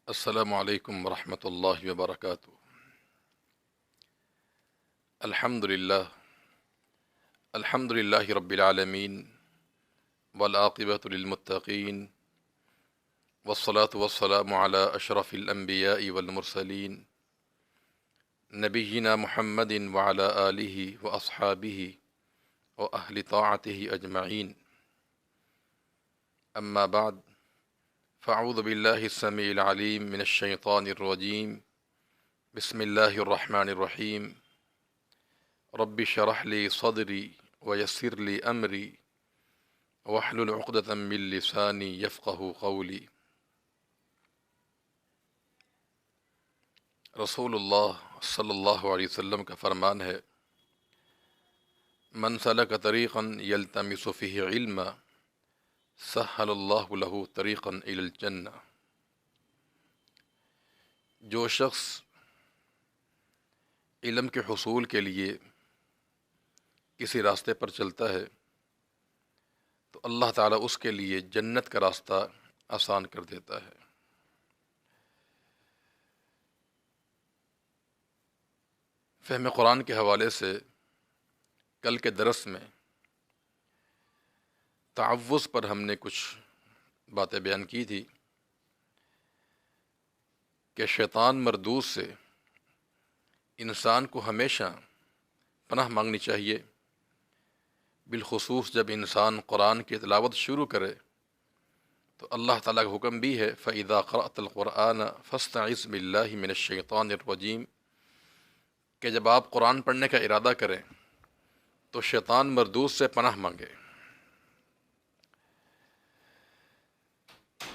السلام علیکم ورحمۃ اللہ وبرکاتہ۔ الحمد للہ رب العالمین والعاقبۃ للمتقین والصلاة والسلام علی اشرف الانبیاء والمرسلین نبینا محمد وعلی آلہ واصحابہ واہل طاعتہ اجمعین، اما بعد فاعوذ باللہ السمیع العلیم من الشیطان الرجیم، بسم اللہ الرحمن الرحیم۔ رب اشرح لی صدری ویسر لی امری واحلل عقدۃ من لسانی یفقہوا قولی۔ رسول اللہ صلی اللہ علیہ وسلم کا فرمان ہے، من سلک طریقا یلتمس فیہ علما سہل اللہ لہ طریقا الی الجنہ۔ جو شخص علم کے حصول کے لیے کسی راستے پر چلتا ہے تو اللہ تعالیٰ اس کے لیے جنت کا راستہ آسان کر دیتا ہے۔ فہم قرآن کے حوالے سے کل کے درس میں تعوذ پر ہم نے کچھ باتیں بیان کی تھی کہ شیطان مردود سے انسان کو ہمیشہ پناہ مانگنی چاہیے، بالخصوص جب انسان قرآن کی تلاوت شروع کرے تو اللہ تعالیٰ کا حکم بھی ہے فَإِذَا قَرَأْتَ الْقُرْآنَ فَاسْتَعِذْ بِاللَّهِ مِنَ الشَّيْطَانِ الرَّجِيمِ، کہ جب آپ قرآن پڑھنے کا ارادہ کریں تو شیطان مردود سے پناہ مانگے۔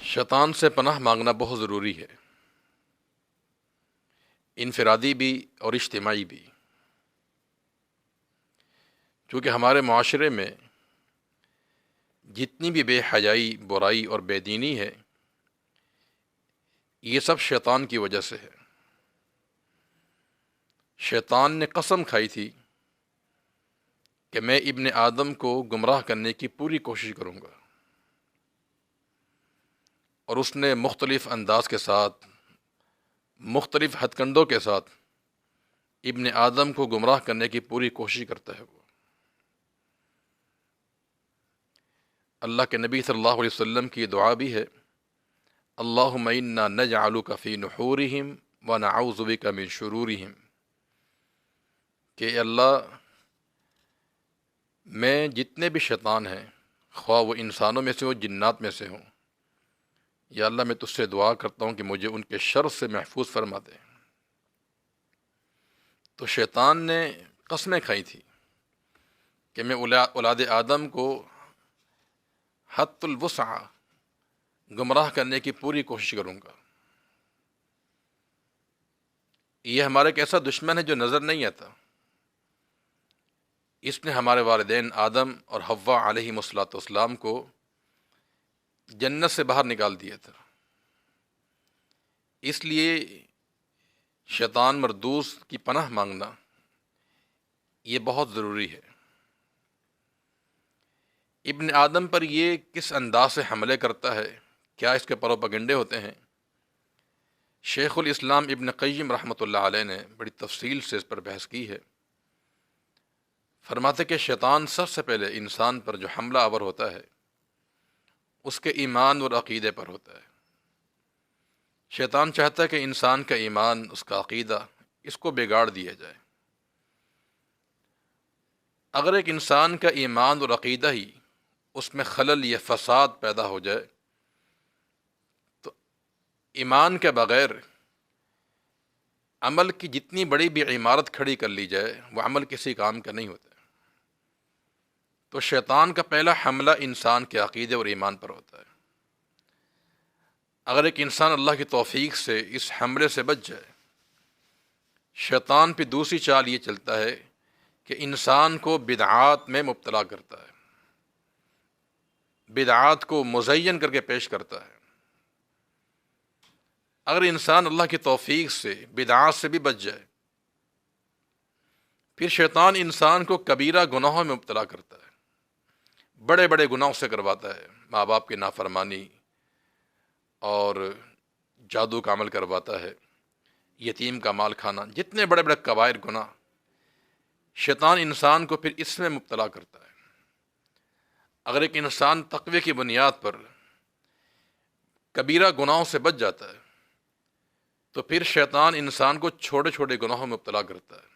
شیطان سے پناہ مانگنا بہت ضروری ہے، انفرادی بھی اور اجتماعی بھی، چونکہ ہمارے معاشرے میں جتنی بھی بے حیائی، برائی اور بے دینی ہے، یہ سب شیطان کی وجہ سے ہے۔ شیطان نے قسم کھائی تھی کہ میں ابن آدم کو گمراہ کرنے کی پوری کوشش کروں گا، اور اس نے مختلف انداز کے ساتھ، مختلف ہتھ کنڈوں کے ساتھ ابن آدم کو گمراہ کرنے کی پوری کوشش کرتا ہے۔ وہ اللہ کے نبی صلی اللہ علیہ وسلم کی دعا بھی ہے، اللہم انا نجعلک فی نحورہم ونعوذ بک من شرورہم، کہ اے اللہ میں جتنے بھی شیطان ہیں، خواہ وہ انسانوں میں سے ہو جنات میں سے ہوں، یا اللہ میں تجھ سے دعا کرتا ہوں کہ مجھے ان کے شر سے محفوظ فرما دے۔ تو شیطان نے قسمیں کھائی تھی کہ میں اولاد آدم کو حد الوسع گمراہ کرنے کی پوری کوشش کروں گا۔ یہ ہمارا ایک ایسا دشمن ہے جو نظر نہیں آتا۔ اس نے ہمارے والدین آدم اور حوا علیہم السلام کو جنت سے باہر نکال دیا تھا۔ اس لیے شیطان مردود کی پناہ مانگنا یہ بہت ضروری ہے۔ ابن آدم پر یہ کس انداز سے حملے کرتا ہے، کیا اس کے پروپیگنڈے ہوتے ہیں، شیخ الاسلام ابن قیم رحمۃ اللہ علیہ نے بڑی تفصیل سے اس پر بحث کی ہے۔ فرماتے کہ شیطان سب سے پہلے انسان پر جو حملہ آور ہوتا ہے اس کے ایمان اور عقیدے پر ہوتا ہے۔ شیطان چاہتا ہے کہ انسان کا ایمان، اس کا عقیدہ، اس کو بگاڑ دیا جائے۔ اگر ایک انسان کا ایمان اور عقیدہ ہی اس میں خلل یا فساد پیدا ہو جائے تو ایمان کے بغیر عمل کی جتنی بڑی بھی عمارت کھڑی کر لی جائے وہ عمل کسی کام کا نہیں ہوتا۔ تو شیطان کا پہلا حملہ انسان کے عقیدے اور ایمان پر ہوتا ہے۔ اگر ایک انسان اللہ کی توفیق سے اس حملے سے بچ جائے، شیطان پہ دوسری چال یہ چلتا ہے کہ انسان کو بدعات میں مبتلا کرتا ہے، بدعات کو مزین کر کے پیش کرتا ہے۔ اگر انسان اللہ کی توفیق سے بدعات سے بھی بچ جائے، پھر شیطان انسان کو کبیرہ گناہوں میں مبتلا کرتا ہے، بڑے بڑے گناہوں سے کرواتا ہے، ماں باپ کی نافرمانی اور جادو کا عمل کرواتا ہے، یتیم کا مال کھانا، جتنے بڑے بڑے کبائر گناہ، شیطان انسان کو پھر اس میں مبتلا کرتا ہے۔ اگر ایک انسان تقوی کی بنیاد پر کبیرہ گناہوں سے بچ جاتا ہے تو پھر شیطان انسان کو چھوٹے چھوٹے گناہوں میں مبتلا کرتا ہے۔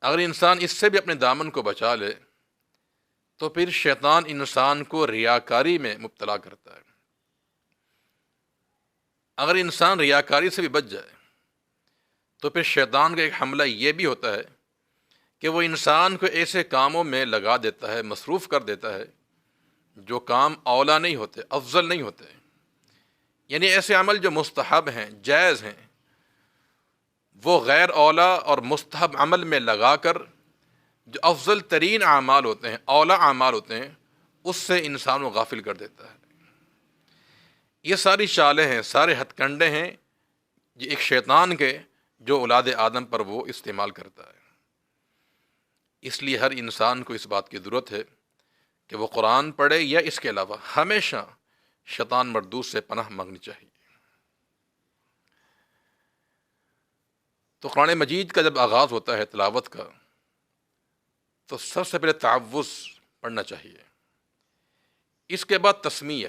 اگر انسان اس سے بھی اپنے دامن کو بچا لے تو پھر شیطان انسان کو ریاکاری میں مبتلا کرتا ہے۔ اگر انسان ریاکاری سے بھی بچ جائے تو پھر شیطان کا ایک حملہ یہ بھی ہوتا ہے کہ وہ انسان کو ایسے کاموں میں لگا دیتا ہے، مصروف کر دیتا ہے جو کام اولا نہیں ہوتے، افضل نہیں ہوتے، یعنی ایسے عمل جو مستحب ہیں، جائز ہیں، وہ غیر اولا اور مستحب عمل میں لگا کر جو افضل ترین اعمال ہوتے ہیں، اولا اعمال ہوتے ہیں، اس سے انسان کو غافل کر دیتا ہے۔ یہ ساری چالیں ہیں، سارے ہتھ کنڈے ہیں یہ ایک شیطان کے جو اولاد آدم پر وہ استعمال کرتا ہے۔ اس لیے ہر انسان کو اس بات کی ضرورت ہے کہ وہ قرآن پڑھے یا اس کے علاوہ ہمیشہ شیطان مردود سے پناہ مانگنی چاہیے۔ تو قرآن مجید کا جب آغاز ہوتا ہے تلاوت کا تو سب سے پہلے تعوذ پڑھنا چاہیے، اس کے بعد تسمیہ،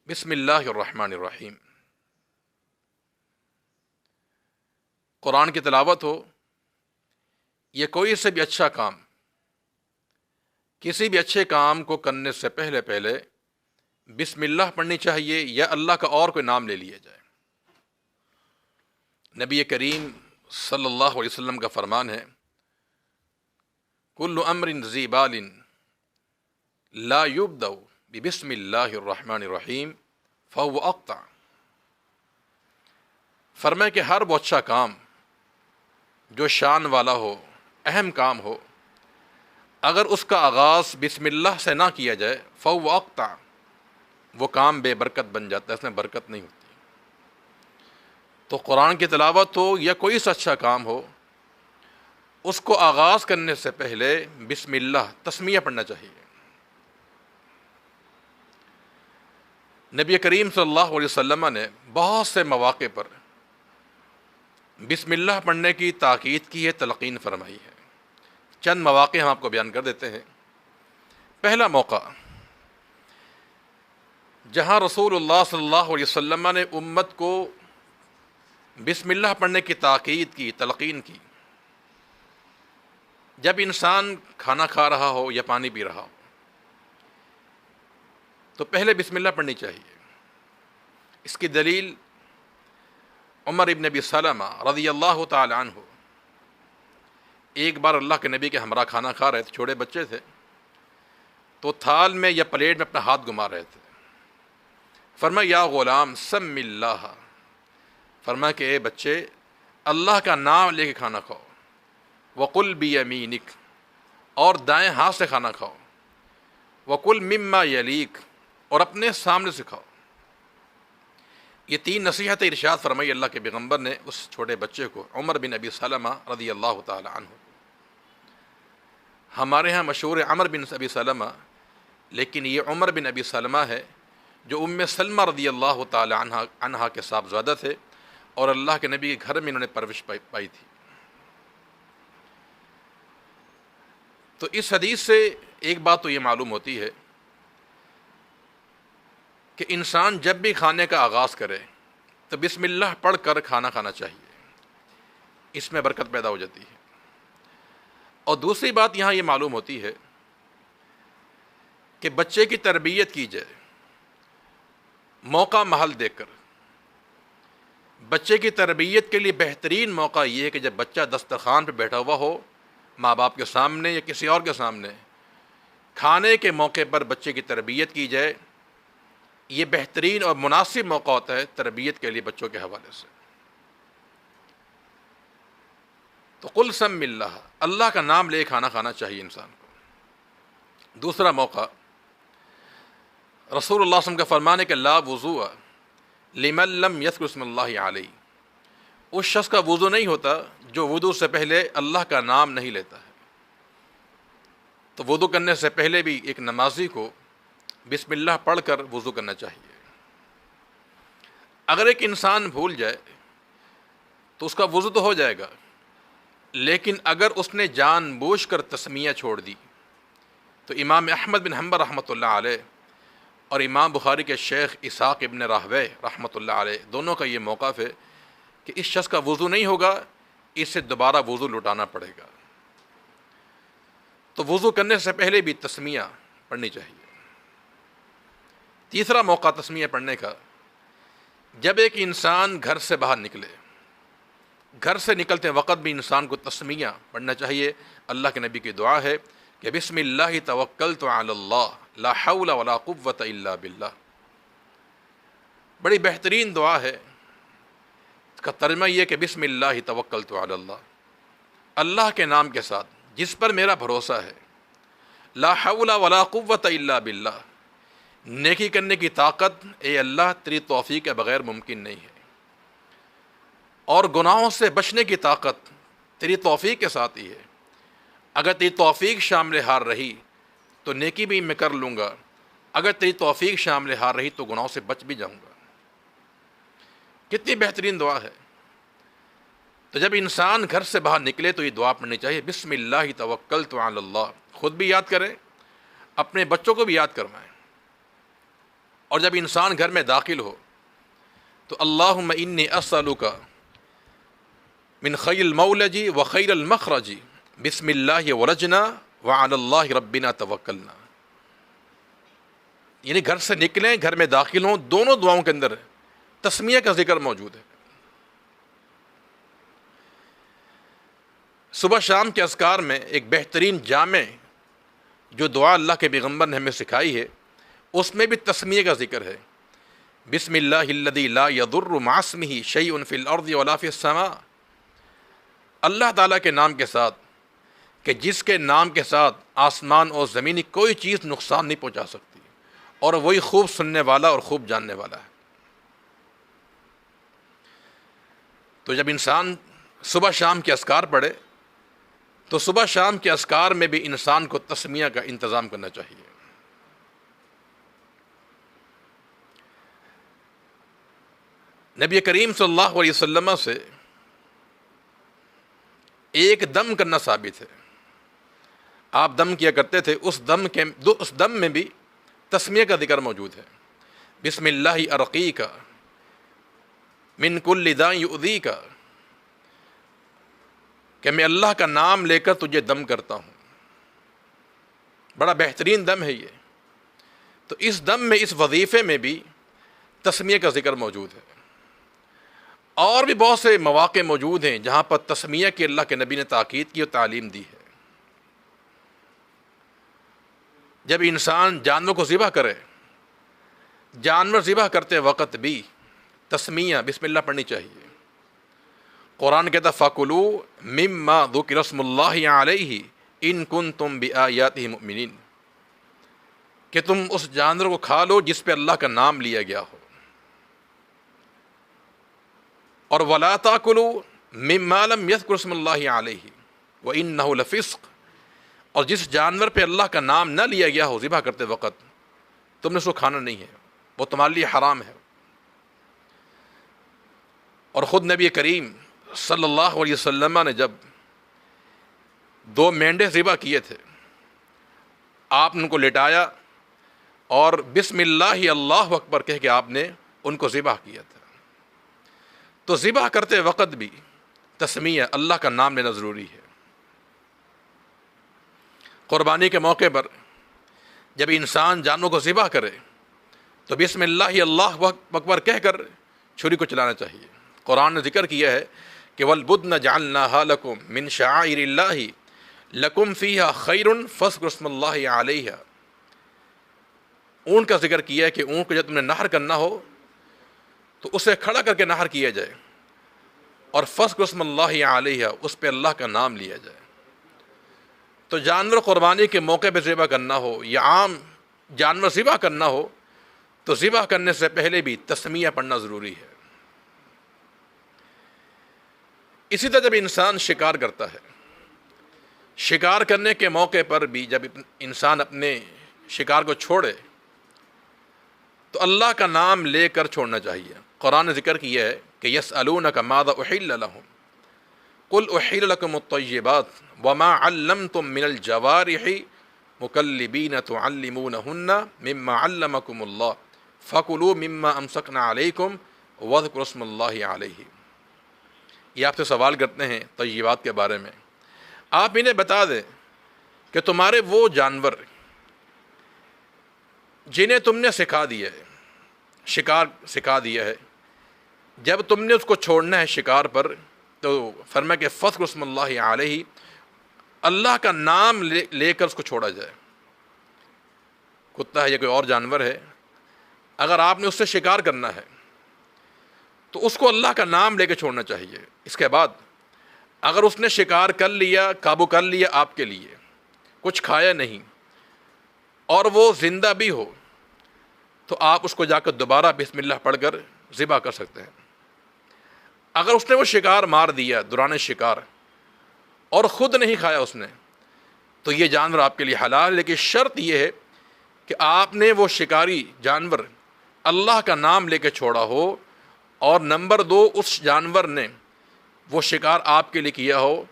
بسم اللہ الرحمن الرحیم۔ قرآن کی تلاوت ہو یہ کوئی سے بھی اچھا کام، کسی بھی اچھے کام کو کرنے سے پہلے بسم اللہ پڑھنی چاہیے یا اللہ کا اور کوئی نام لے لیا جائے۔ نبی کریم صلی اللہ علیہ وسلم کا فرمان ہے، کل امر ذی بال لا یبدأ بسم اللہ الرحمن الرحیم فهو اقطع۔ فرمائے کہ ہر وہ اچھا کام جو شان والا ہو، اہم کام ہو، اگر اس کا آغاز بسم اللہ سے نہ کیا جائے فهو اقطع، وہ کام بے برکت بن جاتا ہے، اس میں برکت نہیں ہوتی۔ تو قرآن کی تلاوت ہو یا کوئی سا اچھا کام ہو، اس کو آغاز کرنے سے پہلے بسم اللہ تسمیہ پڑھنا چاہیے۔ نبی کریم صلی اللہ علیہ وسلم نے بہت سے مواقع پر بسم اللہ پڑھنے کی تاکید کی ہے، تلقین فرمائی ہے۔ چند مواقع ہم آپ کو بیان کر دیتے ہیں۔ پہلا موقع جہاں رسول اللہ صلی اللہ علیہ وسلم نے امت کو بسم اللہ پڑھنے کی تاکید کی، تلقین کی، جب انسان کھانا کھا رہا ہو یا پانی پی رہا ہو تو پہلے بسم اللہ پڑھنی چاہیے۔ اس کی دلیل عمر ابن ابی سلمہ رضی اللہ تعالی عنہ ایک بار اللہ کے نبی کے ہمراہ کھانا کھا رہے تھے، چھوٹے بچے تھے، تو تھال میں یا پلیٹ میں اپنا ہاتھ گھما رہے تھے۔ فرمایا یا غلام سم اللہ، فرمایا کہ اے بچے اللہ کا نام لے کے کھانا کھاؤ، وقل بیمینک، اور دائیں ہاتھ سے کھانا کھاؤ، وقل مما یلیک، اور اپنے سامنے سے کھاؤ۔ یہ تین نصیحت ارشاد فرمائی اللہ کے پیغمبر نے اس چھوٹے بچے کو، عمر بن ابی سلمہ رضی اللہ تعالی عنہ۔ ہمارے ہاں مشہور عمر بن ابی سلمہ، لیکن یہ عمر بن ابی سلمہ ہے جو ام سلمہ رضی اللہ تعالی عنہا کے صاحبزادہ تھے اور اللہ کے نبی کے گھر میں انہوں نے پرورش پائی تھی۔ تو اس حدیث سے ایک بات تو یہ معلوم ہوتی ہے کہ انسان جب بھی کھانے کا آغاز کرے تو بسم اللہ پڑھ کر کھانا کھانا چاہیے، اس میں برکت پیدا ہو جاتی ہے۔ اور دوسری بات یہاں یہ معلوم ہوتی ہے کہ بچے کی تربیت کی جائے موقع محل دیکھ کر۔ بچے کی تربیت کے لیے بہترین موقع یہ ہے کہ جب بچہ دسترخوان پہ بیٹھا ہوا ہو، ماں باپ کے سامنے یا کسی اور کے سامنے، کھانے کے موقع پر بچے کی تربیت کی جائے۔ یہ بہترین اور مناسب موقع ہوتا ہے تربیت کے لیے بچوں کے حوالے سے۔ تو قل سم اللہ، اللہ کا نام لے کھانا کھانا چاہیے انسان کو۔ دوسرا موقع رسول اللہ صلی اللہ علیہ وسلم کا فرمان ہے کہ لا وضوء لمن لم یذکر اسم اللہ علیہ، اس شخص کا وضو نہیں ہوتا جو وضو سے پہلے اللہ کا نام نہیں لیتا ہے۔ تو وضو کرنے سے پہلے بھی ایک نمازی کو بسم اللہ پڑھ کر وضو کرنا چاہیے۔ اگر ایک انسان بھول جائے تو اس کا وضو تو ہو جائے گا، لیکن اگر اس نے جان بوجھ کر تسمیہ چھوڑ دی تو امام احمد بن حنبل رحمۃ اللہ علیہ اور امام بخاری کے شیخ اسحاق ابن راہوے رحمۃ اللہ علیہ دونوں کا یہ موقف ہے کہ اس شخص کا وضو نہیں ہوگا، اس سے دوبارہ وضو لٹانا پڑے گا۔ تو وضو کرنے سے پہلے بھی تسمیہ پڑھنی چاہیے۔ تیسرا موقع تسمیہ پڑھنے کا، جب ایک انسان گھر سے باہر نکلے، گھر سے نکلتے وقت بھی انسان کو تسمیہ پڑھنا چاہیے۔ اللہ کے نبی کی دعا ہے کہ بسم اللہ توکلت علی اللہ لا حول ولا قوۃ الا باللہ۔ بڑی بہترین دعا ہے، اس کا ترجمہ یہ کہ بسم اللہ توکلت علی اللہ، اللہ کے نام کے ساتھ جس پر میرا بھروسہ ہے، لا حول ولا قوۃ الا باللہ، نیکی کرنے کی طاقت اے اللہ تیری توفیق کے بغیر ممکن نہیں ہے، اور گناہوں سے بچنے کی طاقت تیری توفیق کے ساتھ ہی ہے۔ اگر تیری توفیق شامل حال رہی تو نیکی بھی میں کر لوں گا، اگر تیری توفیق شامل حال رہی تو گناہوں سے بچ بھی جاؤں گا۔ کتنی بہترین دعا ہے۔ تو جب انسان گھر سے باہر نکلے تو یہ دعا پڑھنی چاہیے، بسم اللہ توکلت علی اللہ۔ خود بھی یاد کریں، اپنے بچوں کو بھی یاد کروائیں، اور جب انسان گھر میں داخل ہو تو اللہم انی اسألک من خیر المولج و خیر المخرج بسم اللہ ولجنا وعلی اللہ ربنا توکلنا۔ یعنی گھر سے نکلیں، گھر میں داخل ہوں، دونوں دعاؤں کے اندر تسمیہ کا ذکر موجود ہے۔ صبح شام کے اذکار میں ایک بہترین جامع جو دعا اللہ کے پیغمبر نے ہمیں سکھائی ہے، اس میں بھی تسمیہ کا ذکر ہے۔ بسم اللہ الذی لا یضر مع اسمہ شیء فی الارض ولا فی السماء۔ اللہ تعالیٰ کے نام کے ساتھ کہ جس کے نام کے ساتھ آسمان اور زمینی کوئی چیز نقصان نہیں پہنچا سکتی، اور وہی خوب سننے والا اور خوب جاننے والا ہے۔ تو جب انسان صبح شام کے اذکار پڑھے تو صبح شام کے اذکار میں بھی انسان کو تسمیہ کا انتظام کرنا چاہیے۔ نبی کریم صلی اللہ علیہ وسلم سے ایک دم کرنا ثابت ہے، آپ دم کیا کرتے تھے، اس دم میں بھی تسمیہ کا ذکر موجود ہے۔ بسم اللہ ارقیک من کل داء یؤذیک، کہ میں اللہ کا نام لے کر تجھے دم کرتا ہوں۔ بڑا بہترین دم ہے یہ۔ تو اس دم میں، اس وظیفے میں بھی تسمیہ کا ذکر موجود ہے۔ اور بھی بہت سے مواقع موجود ہیں جہاں پر تسمیہ کی اللہ کے نبی نے تاکید کی اور تعلیم دی ہے۔ جب انسان جانور کو ذبح کرے، جانور ذبح کرتے وقت بھی تسمیہ بسم اللہ پڑھنی چاہیے۔ قرآن کہتا فَكُلُوا مِمَّا ذُكِرَ اسْمُ اللَّهِ عَلَيْهِ إِن كُنتُم بِآيَاتِهِ مُؤْمِنِينَ، کہ تم اس جانور کو کھا لو جس پہ اللہ کا نام لیا گیا ہو۔ اور وَلَا تَأْكُلُوا مِمَّا لَمْ يَذْكُرْ اسْمُ اللَّهِ عَلَيْهِ وَإِنَّهُ لَفِسْقٌ، اور جس جانور پہ اللہ کا نام نہ لیا گیا ہو ذبح کرتے وقت، تم نے اس کو کھانا نہیں ہے، وہ تمہارے لیے حرام ہے۔ اور خود نبی کریم صلی اللہ علیہ وسلم نے جب 2 مینڈے ذبح کیے تھے، آپ نے ان کو لٹایا اور بسم اللہ اللہ اکبر کہہ کے آپ نے ان کو ذبح کیا تھا۔ تو ذبح کرتے وقت بھی تسمیہ اللہ کا نام لینا ضروری ہے۔ قربانی کے موقع پر جب انسان جانور کو ذبح کرے تو بسم اللہ اللہ اکبر کہہ کر چھری کو چلانا چاہیے۔ قرآن نے ذکر کیا ہے کہ وَالْبُدْنَ جَعَلْنَاهَا لَكُم مِّن شَعَائِرِ اللَّهِ لَكُمْ فِيهَا خَيْرٌ فَاذْكُرُوا اسْمَ اللَّهِ عَلَيْهَا۔ اونٹ کا ذکر کیا ہے کہ اونٹ کو جب تم نے نہر کرنا ہو تو اسے کھڑا کر کے نہر کیا جائے، اور فَاذْكُرُوا اسْمَ اللَّهِ عَلَيْهَا، اس پہ اللہ کا نام لیا جائے۔ تو جانور قربانی کے موقع پہ ذبح کرنا ہو یا عام جانور ذبح کرنا ہو تو ذبح کرنے سے پہلے بھی تسمیہ پڑھنا ضروری ہے۔ اسی طرح جب انسان شکار کرتا ہے، شکار کرنے کے موقع پر بھی جب انسان اپنے شکار کو چھوڑے تو اللہ کا نام لے کر چھوڑنا چاہیے۔ قرآن نے ذکر کیا ہے کہ یسألونک ماذا احل لہم قل احل لکم الطیبات وما علمتم من الجوارح مکلبین تعلمونہن مما علمکم اللہ فکلوا مما امسکنا علیکم واذکروا اسم اللہ علیہ۔ یہ آپ سے سوال کرتے ہیں طیبات کے بارے میں، آپ انہیں بتا دیں کہ تمہارے وہ جانور جنہیں تم نے سکھا دیا ہے، شکار سکھا دیا ہے، جب تم نے اس کو چھوڑنا ہے شکار پر تو فرمایا کہ فذکروا اسم اللہ علیہ، اللہ کا نام لے کر اس کو چھوڑا جائے۔ کتا ہے یا کوئی اور جانور ہے، اگر آپ نے اس سے شکار کرنا ہے تو اس کو اللہ کا نام لے کے چھوڑنا چاہیے۔ اس کے بعد اگر اس نے شکار کر لیا، قابو کر لیا آپ کے لیے، کچھ کھایا نہیں اور وہ زندہ بھی ہو، تو آپ اس کو جا کر دوبارہ بسم اللہ پڑھ کر ذبح کر سکتے ہیں۔ اگر اس نے وہ شکار مار دیا دوران شکار اور خود نہیں کھایا اس نے، تو یہ جانور آپ کے لیے حلال ہے، لیکن شرط یہ ہے کہ آپ نے وہ شکاری جانور اللہ کا نام لے کے چھوڑا ہو، اور نمبر 2 اس جانور نے وہ شکار آپ کے لیے کیا ہو،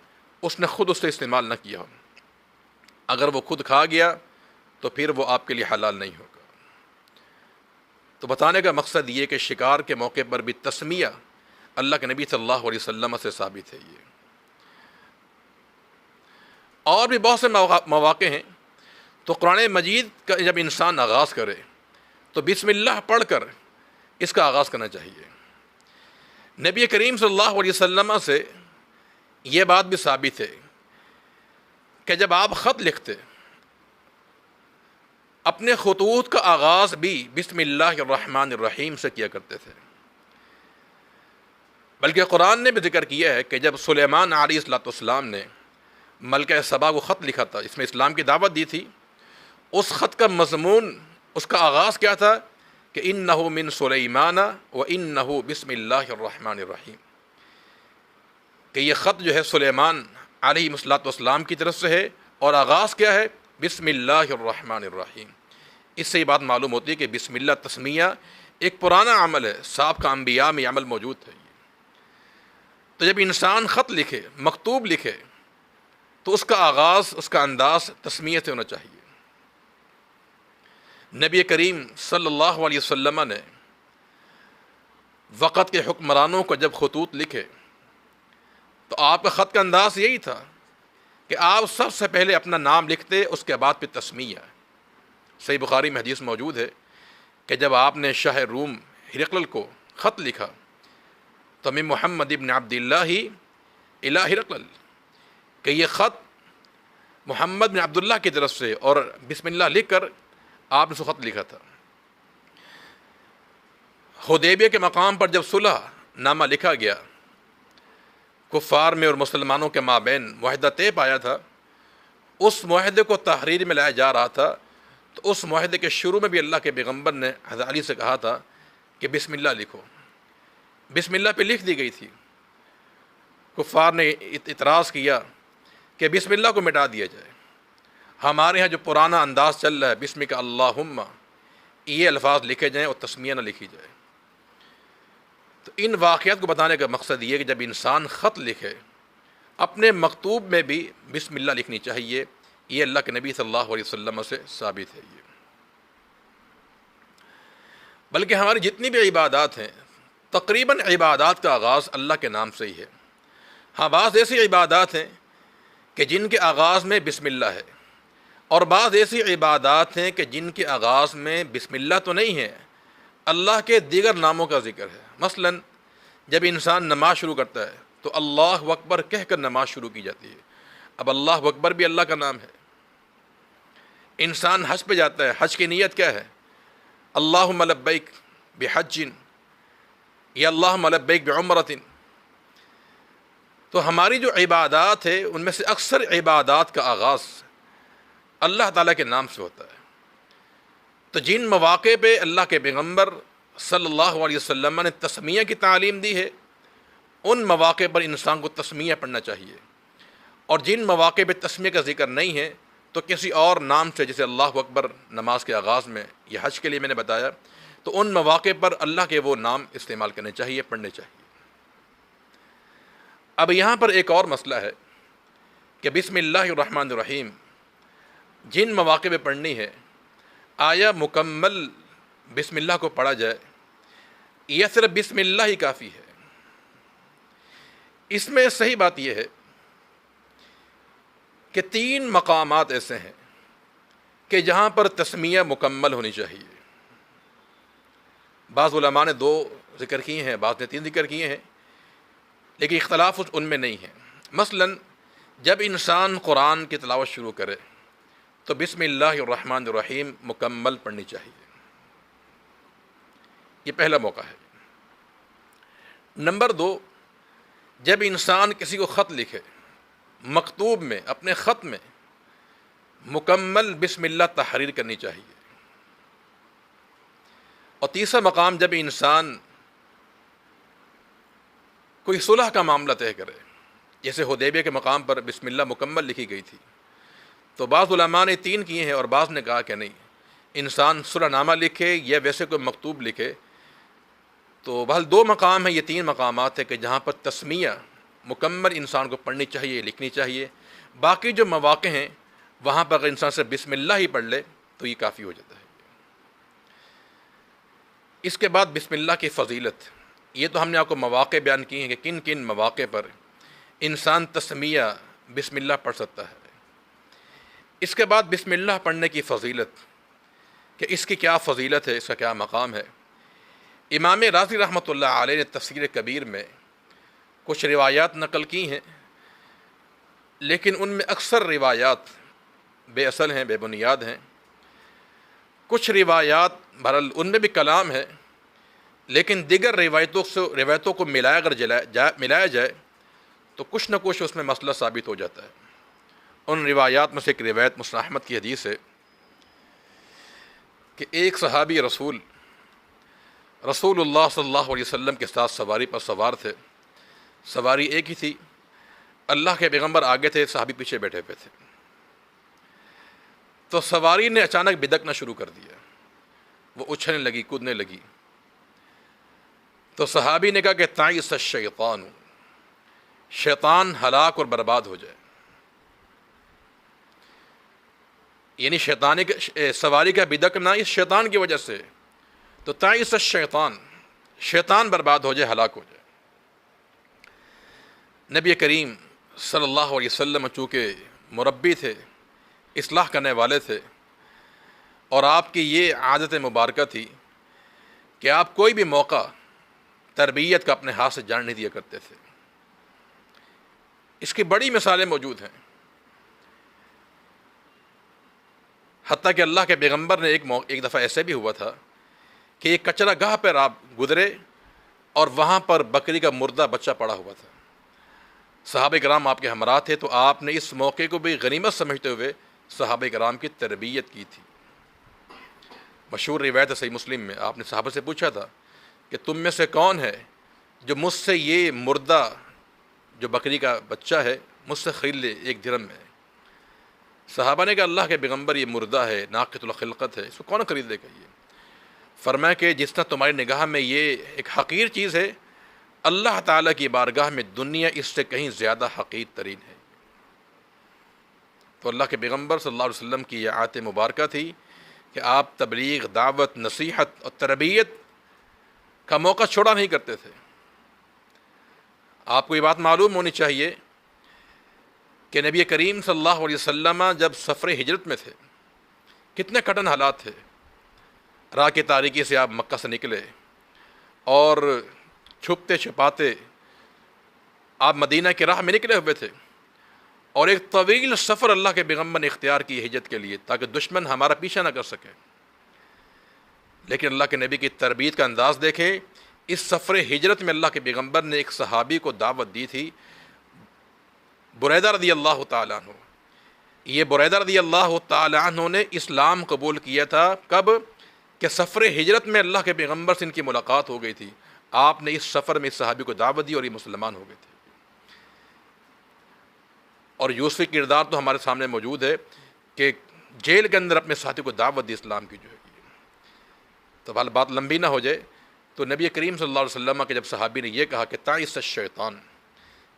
اس نے خود اس سے استعمال نہ کیا ہو۔ اگر وہ خود کھا گیا تو پھر وہ آپ کے لیے حلال نہیں ہوگا۔ تو بتانے کا مقصد یہ کہ شکار کے موقع پر بھی تسمیہ اللہ کے نبی صلی اللہ علیہ وسلم سے ثابت ہے۔ یہ اور بھی بہت سے مواقع ہیں، تو قرآن مجید کا جب انسان آغاز کرے تو بسم اللہ پڑھ کر اس کا آغاز کرنا چاہیے۔ نبی کریم صلی اللہ علیہ وسلم سے یہ بات بھی ثابت ہے کہ جب آپ خط لکھتے، اپنے خطوط کا آغاز بھی بسم اللہ الرحمن الرحیم سے کیا کرتے تھے۔ بلکہ قرآن نے بھی ذکر کیا ہے کہ جب سلیمان علیہ السلام نے ملکہ سبا کو خط لکھا تھا، اس میں اسلام کی دعوت دی تھی، اس خط کا مضمون، اس کا آغاز کیا تھا کہ انہ من سلیمان و انہ بسم اللہ الرحمن الرحیم، کہ یہ خط جو ہے سلیمان علیہ السلام کی طرف سے ہے، اور آغاز کیا ہے؟ بسم اللہ الرحمن الرحیم۔ اس سے یہ بات معلوم ہوتی ہے کہ بسم اللہ تسمیہ ایک پرانا عمل ہے، سابقہ انبیاء میں یہ عمل موجود ہے۔ تو جب انسان خط لکھے، مکتوب لکھے، تو اس کا آغاز، اس کا انداز تسمیہ سے ہونا چاہیے۔ نبی کریم صلی اللہ علیہ وسلم نے وقت کے حکمرانوں کو جب خطوط لکھے تو آپ کا خط کا انداز یہی تھا کہ آپ سب سے پہلے اپنا نام لکھتے، اس کے بعد پھر تسمیہ۔ صحیح بخاری میں حدیث موجود ہے کہ جب آپ نے شاہ روم ہرقل کو خط لکھا تو من محمد ابن عبد اللہ الی ہرقل، کہ یہ خط محمد بن عبداللہ کی طرف سے، اور بسم اللہ لکھ کر آپ نے اس کو خط لکھا تھا۔ حدیبیہ کے مقام پر جب صلح نامہ لکھا گیا، کفار میں اور مسلمانوں کے مابین معاہدہ طے پایا تھا، اس معاہدے کو تحریر میں لایا جا رہا تھا، تو اس معاہدے کے شروع میں بھی اللہ کے پیغمبر نے حضرت علی سے کہا تھا کہ بسم اللہ لکھو۔ بسم اللہ پہ لکھ دی گئی تھی۔ کفار نے اعتراض کیا کہ بسم اللہ کو مٹا دیا جائے، ہمارے ہاں جو پرانا انداز چل رہا ہے بسمک اللہم، یہ الفاظ لکھے جائیں اور تسمیہ نہ لکھی جائے۔ تو ان واقعات کو بتانے کا مقصد یہ کہ جب انسان خط لکھے، اپنے مکتوب میں بھی بسم اللہ لکھنی چاہیے۔ یہ اللہ کے نبی صلی اللہ علیہ وسلم سے ثابت ہے۔ یہ بلکہ ہماری جتنی بھی عبادات ہیں، تقریباً عبادات کا آغاز اللہ کے نام سے ہی ہے۔ ہاں، بعض ایسی عبادات ہیں کہ جن کے آغاز میں بسم اللہ ہے، اور بعض ایسی عبادات ہیں کہ جن کے آغاز میں بسم اللہ تو نہیں ہے، اللہ کے دیگر ناموں کا ذکر ہے۔ مثلاً جب انسان نماز شروع کرتا ہے تو اللہ اکبر کہہ کر نماز شروع کی جاتی ہے۔ اب اللہ اکبر بھی اللہ کا نام ہے۔ انسان حج پہ جاتا ہے، حج کی نیت کیا ہے؟ اللہم لبیک بحج یا اللہم لبیک بعمرۃ۔ تو ہماری جو عبادات ہے ان میں سے اکثر عبادات کا آغاز اللہ تعالیٰ کے نام سے ہوتا ہے۔ تو جن مواقع پہ اللہ کے پیغمبر صلی اللہ علیہ وسلم نے تسمیہ کی تعلیم دی ہے، ان مواقع پر انسان کو تسمیہ پڑھنا چاہیے، اور جن مواقع پہ تسمیہ کا ذکر نہیں ہے تو کسی اور نام سے، جیسے اللہ اکبر نماز کے آغاز میں، یہ حج کے لیے میں نے بتایا، تو ان مواقع پر اللہ کے وہ نام استعمال کرنے چاہیے، پڑھنے چاہیے۔ اب یہاں پر ایک اور مسئلہ ہے کہ بسم اللہ الرحمن الرحیم جن مواقع پہ پڑھنی ہے، آیا مکمل بسم اللہ کو پڑھا جائے یا صرف بسم اللہ ہی کافی ہے؟ اس میں صحیح بات یہ ہے کہ 3 مقامات ایسے ہیں کہ جہاں پر تسمیہ مکمل ہونی چاہیے۔ بعض علماء نے 2 ذکر کیے ہیں، بعض نے 3 ذکر کیے ہیں، لیکن اختلاف ان میں نہیں ہے۔ مثلا جب انسان قرآن کی تلاوت شروع کرے تو بسم اللہ الرحمن الرحیم مکمل پڑھنی چاہیے، یہ پہلا موقع ہے۔ نمبر 2، جب انسان کسی کو خط لکھے، مکتوب میں، اپنے خط میں مکمل بسم اللہ تحریر کرنی چاہیے۔ اور تیسرا مقام، جب انسان کوئی صلح کا معاملہ طے کرے، جیسے حدیبیہ کے مقام پر بسم اللہ مکمل لکھی گئی تھی، تو بعض علماء نے 3 کیے ہیں اور بعض نے کہا کہ نہیں، انسان صلح نامہ لکھے یا ویسے کوئی مکتوب لکھے، تو بہرحال 2 مقام ہیں، یہ 3 مقامات ہیں کہ جہاں پر تسمیہ مکمل انسان کو پڑھنی چاہیے، لکھنی چاہیے۔ باقی جو مواقع ہیں وہاں پر اگر انسان سے بسم اللہ ہی پڑھ لے تو یہ کافی ہو جاتا ہے۔ اس کے بعد بسم اللہ کی فضیلت، یہ تو ہم نے آپ کو مواقع بیان کیے ہیں کہ کن کن مواقع پر انسان تسمیہ بسم اللہ پڑھ سکتا ہے۔ اس کے بعد بسم اللہ پڑھنے کی فضیلت، کہ اس کی کیا فضیلت ہے، اس کا کیا مقام ہے۔ امام رازی رحمۃ اللہ علیہ نے تفسیر کبیر میں کچھ روایات نقل کی ہیں، لیکن ان میں اکثر روایات بے اصل ہیں، بے بنیاد ہیں۔ کچھ روایات بہرحال ان میں بھی کلام ہے، لیکن دیگر روایتوں کو ملایا جائے تو کچھ نہ کچھ اس میں مسئلہ ثابت ہو جاتا ہے۔ ان روایات میں سے ایک روایت مسند احمد کی حدیث ہے کہ ایک صحابی رسول اللہ صلی اللہ علیہ وسلم کے ساتھ سواری پر سوار تھے، سواری ایک ہی تھی، اللہ کے پیغمبر آگے تھے، صحابی پیچھے بیٹھے ہوئے تھے۔ تو سواری نے اچانک بدکنا شروع کر دیا، وہ اچھلنے لگی، کودنے لگی۔ تو صحابی نے کہا کہ تعیس الشیطان، شیطان ہلاک اور برباد ہو جائے، یعنی سواری کا بدکنا اس شیطان کی وجہ سے، تو تعیس الشیطان، شیطان برباد ہو جائے، ہلاک ہو جائے۔ نبی کریم صلی اللہ علیہ وسلم چونکہ مربی تھے، اصلاح کرنے والے تھے، اور آپ کی یہ عادت مبارکہ تھی کہ آپ کوئی بھی موقع تربیت کا اپنے ہاتھ سے جان نہیں دیا کرتے تھے۔ اس کی بڑی مثالیں موجود ہیں، حتیٰ کہ اللہ کے پیغمبر نے ایک دفعہ ایسے بھی ہوا تھا کہ ایک کچرا گاہ پر آپ گزرے اور وہاں پر بکری کا مردہ بچہ پڑا ہوا تھا۔ صحابہ کرام آپ کے ہمراہ تھے، تو آپ نے اس موقع کو بھی غنیمت سمجھتے ہوئے صحابہ کرام کی تربیت کی تھی۔ مشہور روایت ہے صحیح مسلم میں، آپ نے صحابہ سے پوچھا تھا کہ تم میں سے کون ہے جو مجھ سے یہ مردہ جو بکری کا بچہ ہے مجھ سے خرید لے 1 درہم میں۔ صحابہ نے کہا اللہ کے پیغمبر یہ مردہ ہے، ناقۃ الخلقت ہے، اس کو کون خرید لے گا؟ یہ فرمایا کہ جس طرح تمہاری نگاہ میں یہ ایک حقیر چیز ہے، اللہ تعالیٰ کی بارگاہ میں دنیا اس سے کہیں زیادہ حقیر ترین ہے۔ تو اللہ کے پیغمبر صلی اللہ علیہ وسلم کی یہ عادت مبارکہ تھی کہ آپ تبلیغ، دعوت، نصیحت اور تربیت کا موقع چھوڑا نہیں کرتے تھے۔ آپ کو یہ بات معلوم ہونی چاہیے کہ نبی کریم صلی اللہ علیہ وسلم جب سفر ہجرت میں تھے، کتنے کٹن حالات تھے۔ راہ کی تاریکی سے آپ مکہ سے نکلے اور چھپتے چھپاتے آپ مدینہ کی راہ میں نکلے ہوئے تھے، اور ایک طویل سفر اللہ کے پیغمبر نے اختیار کی ہجرت کے لیے تاکہ دشمن ہمارا پیچھا نہ کر سکے۔ لیکن اللہ کے نبی کی تربیت کا انداز دیکھیں، اس سفر ہجرت میں اللہ کے پیغمبر نے ایک صحابی کو دعوت دی تھی، بریدہ رضی اللہ تعالیٰ عنہ۔ یہ بریدہ رضی اللہ تعالیٰ عنہ نے اسلام قبول کیا تھا کب؟ کہ سفر ہجرت میں اللہ کے پیغمبر سے ان کی ملاقات ہو گئی تھی، آپ نے اس سفر میں اس صحابی کو دعوت دی اور یہ مسلمان ہو گئے تھے۔ اور یوسفی کردار تو ہمارے سامنے موجود ہے کہ جیل کے اندر اپنے ساتھی کو دعوت دی اسلام کی جو ہے۔ تو بات لمبی نہ ہو جائے، تو نبی کریم صلی اللہ علیہ وسلم کے جب صحابی نے یہ کہا کہ تعیس الشیطان،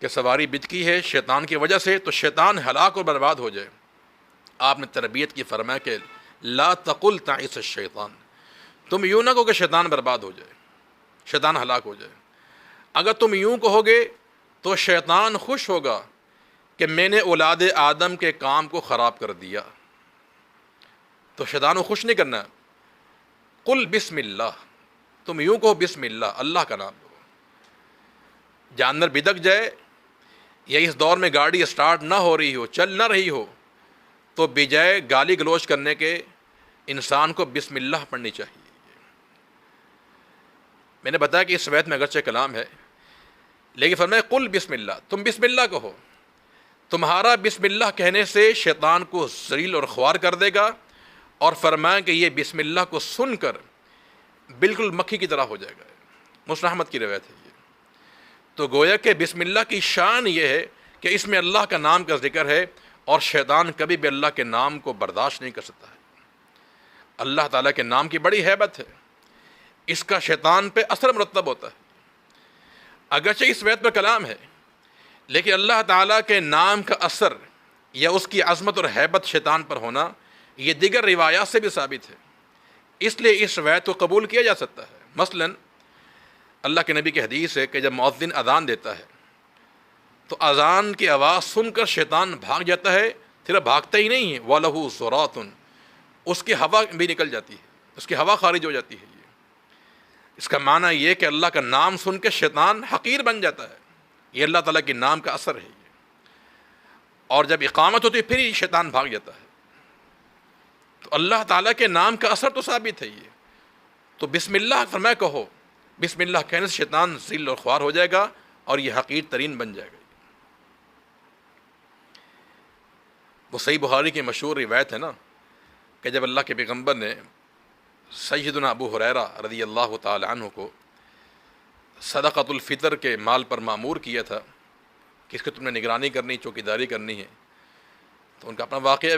کہ سواری بچکی ہے شیطان کی وجہ سے، تو شیطان ہلاک اور برباد ہو جائے، آپ نے تربیت کی، فرمایا کہ لا تقل تعیس الشیطان، تم یوں نہ کہو کہ شیطان برباد ہو جائے، شیطان ہلاک ہو جائے. اگر تم یوں کہو گے تو شیطان خوش ہوگا کہ میں نے اولاد آدم کے کام کو خراب کر دیا. تو شیطان کو خوش نہیں کرنا. قل بسم اللہ، تم یوں کہو بسم اللہ، اللہ کا نام لو. جانور بدک جائے یا اس دور میں گاڑی اسٹارٹ نہ ہو رہی ہو، چل نہ رہی ہو، تو بجائے گالی گلوچ کرنے کے انسان کو بسم اللہ پڑھنی چاہیے. میں نے بتایا کہ اس روایت میں اگرچہ کلام ہے، لیکن فرمایا قل بسم اللہ، تم بسم اللہ کہو. تمہارا بسم اللہ کہنے سے شیطان کو ذلیل اور خوار کر دے گا، اور فرمایا کہ یہ بسم اللہ کو سن کر بالکل مکھی کی طرح ہو جائے گا. مسلم احمد کی روایت ہے یہ. تو گویا کہ بسم اللہ کی شان یہ ہے کہ اس میں اللہ کا نام کا ذکر ہے، اور شیطان کبھی بھی اللہ کے نام کو برداشت نہیں کر سکتا ہے. اللہ تعالیٰ کے نام کی بڑی ہیبت ہے، اس کا شیطان پہ اثر مرتب ہوتا ہے. اگرچہ اس روایت پر کلام ہے، لیکن اللہ تعالیٰ کے نام کا اثر یا اس کی عظمت اور ہیبت شیطان پر ہونا یہ دیگر روایات سے بھی ثابت ہے. اس لیے اس روایت کو قبول کیا جا سکتا ہے. مثلا اللہ کے نبی کی حدیث ہے کہ جب مؤذن اذان دیتا ہے تو اذان کی آواز سن کر شیطان بھاگ جاتا ہے. صرف بھاگتا ہی نہیں ہے، وَلَهُ صُرَاطٌ، اس کی ہوا بھی نکل جاتی ہے، اس کی ہوا خارج ہو جاتی ہے. اس کا معنی یہ کہ اللہ کا نام سن کے شیطان حقیر بن جاتا ہے. یہ اللہ تعالیٰ کے نام کا اثر ہے. اور جب اقامت ہوتی ہے پھر ہی شیطان بھاگ جاتا ہے. تو اللہ تعالیٰ کے نام کا اثر تو ثابت ہے یہ. تو بسم اللہ فرمایا کہو، بسم اللہ کہنے سے شیطان ذل اور خوار ہو جائے گا اور یہ حقیر ترین بن جائے گا. وہ صحیح بخاری کی مشہور روایت ہے نا کہ جب اللہ کے پیغمبر نے سیدنا ابو ہریرہ رضی اللہ تعالی عنہ کو صدقۃ الفطر کے مال پر مامور کیا تھا کہ اس کی تم نے نگرانی کرنی، چوکیداری کرنی ہے، تو ان کا اپنا واقعہ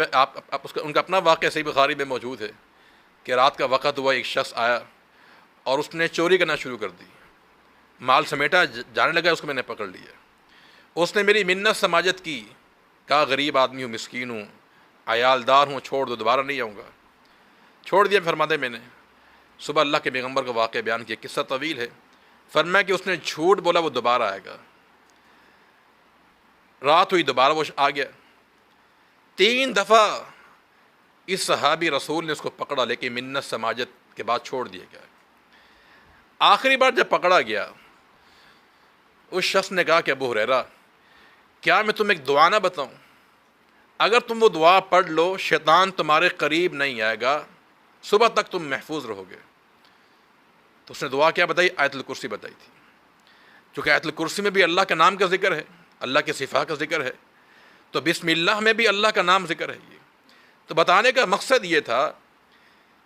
ان کا اپنا واقعہ صحیح بخاری میں موجود ہے کہ رات کا وقت ہوا، ایک شخص آیا اور اس نے چوری کرنا شروع کر دی. مال سمیٹا جانے لگا، اس کو میں نے پکڑ لیا. اس نے میری منت سماجت کی، کہا غریب آدمی ہوں، مسکین ہوں، عیال دار ہوں، چھوڑ دو، دوبارہ نہیں آؤں گا. چھوڑ دیا. فرما دے میں نے صبح اللہ کے پیغمبر کا واقعہ بیان کیا، قصہ طویل ہے. فرمایا کہ اس نے جھوٹ بولا وہ دوبارہ آئے گا. رات ہوئی، دوبارہ وہ آ گیا. 3 دفعہ اس صحابی رسول نے اس کو پکڑا، لیکن منت سماجت کے بعد چھوڑ دیا گیا. آخری بار جب پکڑا گیا اس شخص نے کہا کہ ابو ہریرہ کیا میں تمہیں ایک دعا نہ بتاؤں؟ اگر تم وہ دعا پڑھ لو شیطان تمہارے قریب نہیں آئے گا، صبح تک تم محفوظ رہو گے. تو اس نے دعا کیا بتائی؟ آیت الکرسی بتائی تھی. چونکہ آیت الکرسی میں بھی اللہ کا نام کا ذکر ہے، اللہ کے صفات کا ذکر ہے، تو بسم اللہ میں بھی اللہ کا نام ذکر ہے. یہ تو بتانے کا مقصد یہ تھا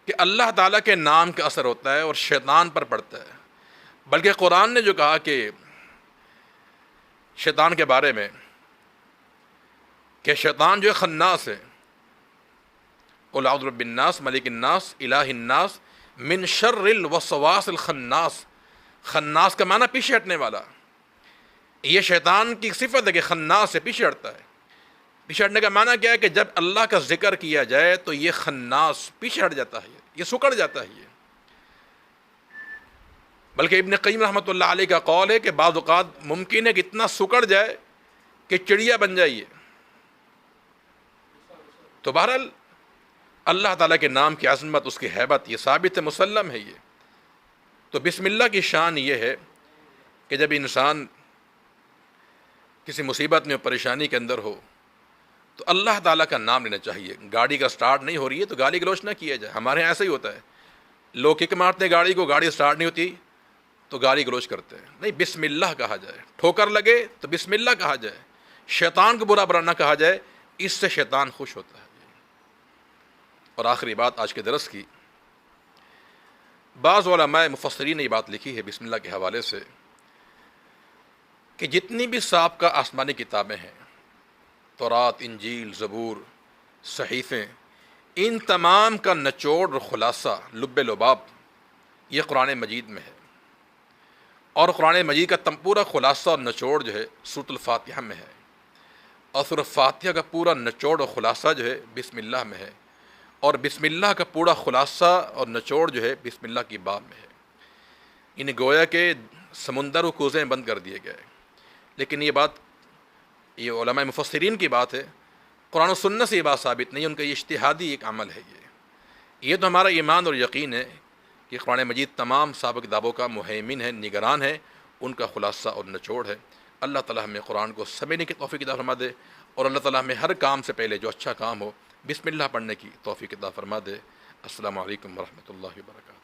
کہ اللہ تعالیٰ کے نام کا اثر ہوتا ہے اور شیطان پر پڑتا ہے. بلکہ قرآن نے جو کہا کہ شیطان کے بارے میں کہ شیطان جو ہے خناس ہے، قل اعوذ برب الناس ملک الناس الہ الناس من شر الوسواس الخناس. خناس کا معنی پیچھے ہٹنے والا. یہ شیطان کی صفت ہے کہ خناس سے پیچھے ہٹتا ہے. پیچھے ہٹنے کا معنی کیا ہے کہ جب اللہ کا ذکر کیا جائے تو یہ خناس پیچھے ہٹ جاتا ہے، یہ سکڑ جاتا ہے. یہ بلکہ ابن قیم رحمۃ اللہ علیہ کا قول ہے کہ بعض اوقات ممکن ہے کہ اتنا سکڑ جائے کہ چڑیا بن جائیے. تو بہرحال اللہ تعالیٰ کے نام کی عظمت، اس کی ہیبت یہ ثابت ہے، مسلم ہے. یہ تو بسم اللہ کی شان یہ ہے کہ جب انسان کسی مصیبت میں پریشانی کے اندر ہو تو اللہ تعالیٰ کا نام لینا چاہیے. گاڑی کا سٹارٹ نہیں ہو رہی ہے تو گالی گلوچ نہ کیا جائے. ہمارے یہاں ایسا ہی ہوتا ہے، لوگ کک مارتے ہیں گاڑی کو، گاڑی سٹارٹ نہیں ہوتی تو گالی گلوچ کرتے ہیں. نہیں، بسم اللہ کہا جائے. ٹھوکر لگے تو بسم اللہ کہا جائے. شیطان کو برا نہ کہا جائے، اس سے شیطان خوش ہوتا ہے. اور آخری بات آج کے درس کی، بعض علماء مفسرین نے یہ بات لکھی ہے بسم اللہ کے حوالے سے کہ جتنی بھی سابقہ آسمانی کتابیں ہیں، تورات، انجیل، زبور، صحیفیں، ان تمام کا نچوڑ اور خلاصہ، لب لباب یہ قرآن مجید میں ہے، اور قرآن مجید کا پورا خلاصہ اور نچوڑ جو ہے سورۃ الفاتحہ میں ہے، اور سورۃ فاتحہ کا پورا نچوڑ اور خلاصہ جو ہے بسم اللہ میں ہے، اور بسم اللہ کا پورا خلاصہ اور نچوڑ جو ہے بسم اللہ کی باب میں ہے۔ انہیں گویا کہ سمندر و کوزیں بند کر دیے گئے، لیکن یہ علماء مفسرین کی بات ہے، قرآن و سنت سے یہ بات ثابت نہیں، ان کا یہ اجتہادی ایک عمل ہے۔ یہ تو ہمارا ایمان اور یقین ہے کہ قرآن مجید تمام سابق کتابوں کا مہیمن ہے، نگران ہے، ان کا خلاصہ اور نچوڑ ہے۔ اللہ تعالیٰ ہمیں قرآن کو سمجھنے کی توفیق عطا فرما دے، اور اللہ تعالیٰ ہمیں ہر کام سے پہلے جو اچھا کام ہو بسم اللہ پڑھنے کی توفیق عطا فرما دے۔ السلام علیکم ورحمۃ اللہ وبرکاتہ۔